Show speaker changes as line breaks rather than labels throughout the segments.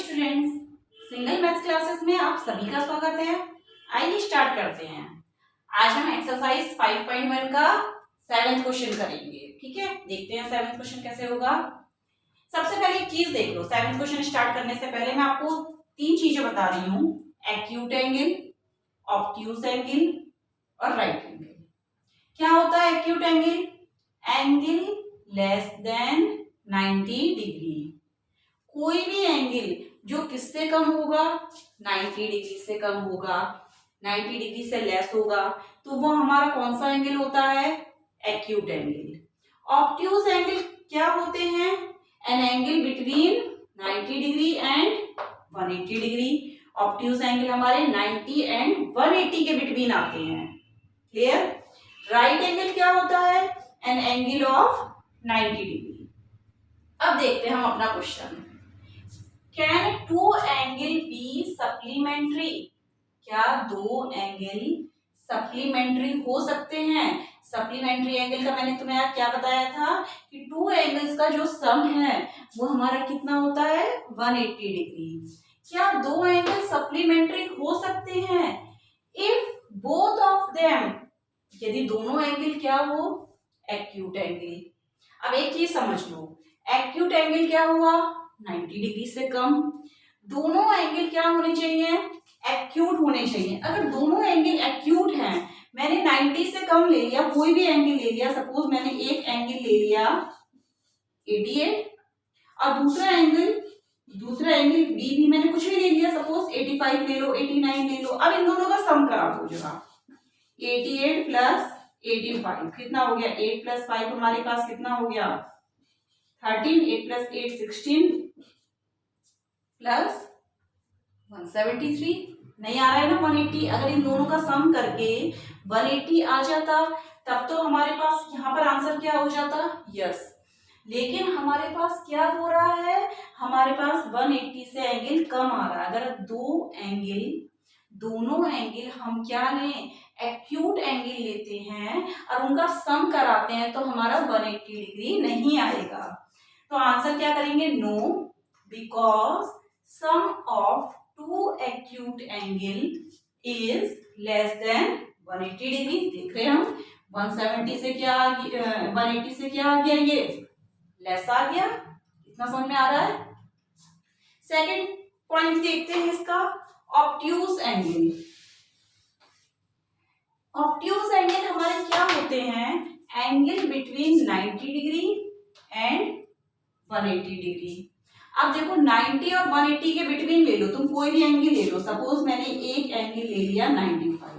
Students, single maths classes में आप सभी का स्वागत है। आइए स्टार्ट करते हैं। आज हम एक्सरसाइज 5.1 का 7th क्वेश्चन करेंगे। ठीक है, देखते हैं 7th क्वेश्चन कैसे होगा। सबसे पहले एक चीज देख लो, 7th क्वेश्चन स्टार्ट करने से पहले मैं आपको 3 चीजें बता रही हूँ। एक्यूट एंगल, ऑब्ट्यूज एंगल और राइट एंगल। क्या होता है acute angle? Angle less than 90 degree. कोई भी एंगल जो किससे कम होगा, 90 डिग्री से कम होगा, 90 डिग्री से लेस होगा, तो वो हमारा कौन सा एंगल होता है? Acute angle. ऑब्ट्यूज एंगल क्या होते हैं? An angle between 90 degree and 180 degree. Obtuse angle हमारे 90 एंड 180 के बिटवीन आते हैं। क्लियर? राइट एंगल क्या होता है? An angle of 90 degree. अब देखते हैं हम अपना question. Can two angle be supplementary? क्या दो एंगल सप्लीमेंट्री हो सकते हैं? सप्लीमेंट्री एंगल का मैंने तुम्हें क्या बताया था कि टू एंगल्स का जो सम है वो हमारा कितना होता है? 180 डिग्री। क्या दो एंगल सप्लीमेंट्री हो सकते हैं? इफ बोथ ऑफ देम, यदि दोनों एंगल क्या हो? Acute angle. अब एक चीज समझ लो, एक्यूट एंगल क्या हुआ? 90 डिग्री से कम। दोनों एंगल क्या होने चाहिए? एक्यूट होने चाहिए। अगर दोनों एंगल एक्यूट हैं, मैंने 90 से कम ले लिया, कोई भी एंगल ले लिया, सपोज मैंने एक एंगल ले लिया 88 और दूसरा एंगल बी भी मैंने कुछ भी ले लिया, सपोज 85 ले लो, 89 ले लो। अब इन दोनों का सम करा दो जरा। 88 प्लस 85 कितना हो गया? 8 प्लस 5 हमारे पास कितना हो गया? 13। 8 प्लस 8 16 प्लस 173। नहीं आ रहा है ना 180? अगर इन दोनों का सम करके 180 आ जाता तब तो हमारे पास यहाँ पर आंसर क्या हो जाता? यस। लेकिन हमारे पास क्या हो रहा है? हमारे पास 180 से एंगल कम आ रहा है। अगर दोनों एंगल हम क्या लें? एक्यूट एंगल लेते हैं और उनका सम कराते हैं तो हमारा 180 डिग्री नहीं आएगा। तो आंसर क्या करेंगे? No, because sum of two acute angle is less than 180 degree. देख रहे हैं हम 170 से क्या 180 से क्या आ गया? ये लेस आ गया। इतना समझ में आ रहा है? सेकंड पॉइंट देखते हैं इसका, ऑब्ट्यूज एंगल। ऑब्ट्यूज एंगल हमारे क्या होते हैं? Angle between 90 degree and 180 degree. अब देखो 90 और 180 के बिटवीन ले लो, तुम कोई भी एंगल ले लो। सपोज मैंने एक एंगल ले लिया 95,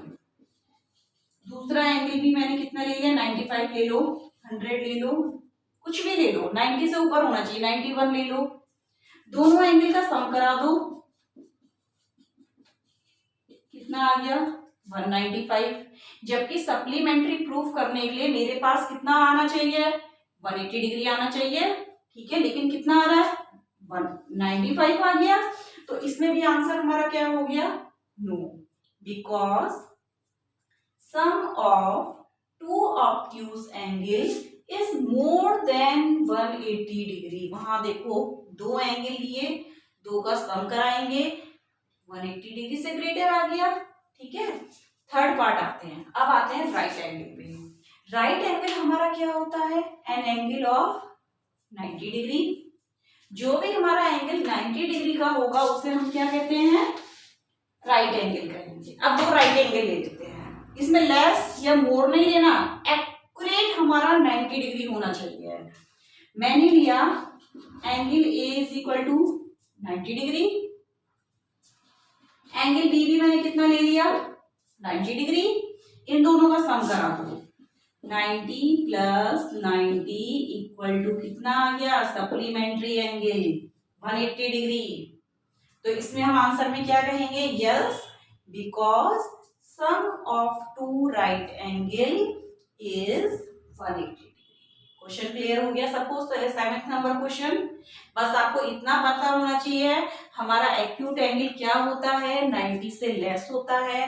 दूसरा एंगल भी मैंने कितना ले लिया? 95 ले लो, 100 ले लो, कुछ भी ले लो, 90 से ऊपर होना चाहिए, 91 ले लो। दोनों एंगल का सम करा दो, कितना आ गया? 195। जबकि सप्लीमेंट्री प्रूफ करने के लिए मेरे पास कितना आना चाहिए? 180 डिग्री आना चाहिए। ठीक है, लेकिन कितना आ रहा है? 195 आ गया। तो इसमें भी आंसर हमारा क्या हो गया? No, because sum of two obtuse angle is more than 180 degree. वहां देखो दो एंगल लिए, दो का सम कराएंगे, 180 डिग्री से ग्रेटर आ गया। ठीक है, थर्ड पार्ट आते हैं। अब आते हैं राइट एंगल पे। राइट एंगल हमारा क्या होता है? An angle of 90 degree. जो भी हमारा एंगल 90 डिग्री का होगा उसे हम क्या कहते हैं? राइट एंगल कहेंगे। अब दो राइट एंगल ले लेते हैं, इसमें लेस या मोर नहीं लेना, एक्यूरेट हमारा 90 डिग्री होना चाहिए। मैंने लिया angle A is equal to 90 degree, angle B भी मैंने कितना ले लिया? 90 डिग्री। इन दोनों का सम करा दो, 90 प्लस 90 इक्वल टू कितना आ गया? Supplementary angle 180 degree. तो इसमें हम आंसर में क्या कहेंगे? Yes, because sum of two right angle is 180 degree. Question clear हो गया सबको? 7th number question. बस आपको इतना पता होना चाहिए हमारा एक्यूट एंगल क्या होता है? 90 से लेस होता है।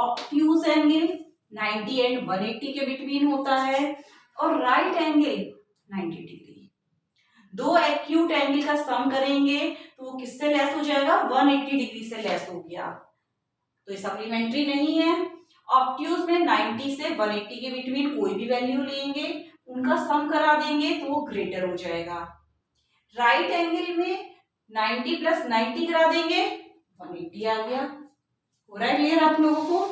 ऑब्ट्यूज एंगल 90 एंड 180 के बिटवीन होता है और राइट एंगल 90 डिग्री। दो एक्यूट एंगल का सम करेंगे तो तो किससे लेस हो जाएगा, 180 डिग्री से लेस हो गया, तो ये सप्लीमेंट्री नहीं है। ऑब्ट्यूज में 90 से 180 के बिटवीन कोई भी वैल्यू लेंगे, उनका सम करा देंगे तो वो ग्रेटर हो जाएगा। राइट एंगल में 90 प्लस 90 करा देंगे, 180 आ गया। हो रहा है क्लियर आप लोगों को?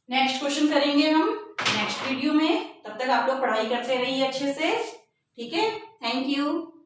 नेक्स्ट क्वेश्चन करेंगे हम नेक्स्ट वीडियो में, तब तक आप लोग पढ़ाई करते रहिए अच्छे से, ठीक है। Thank you.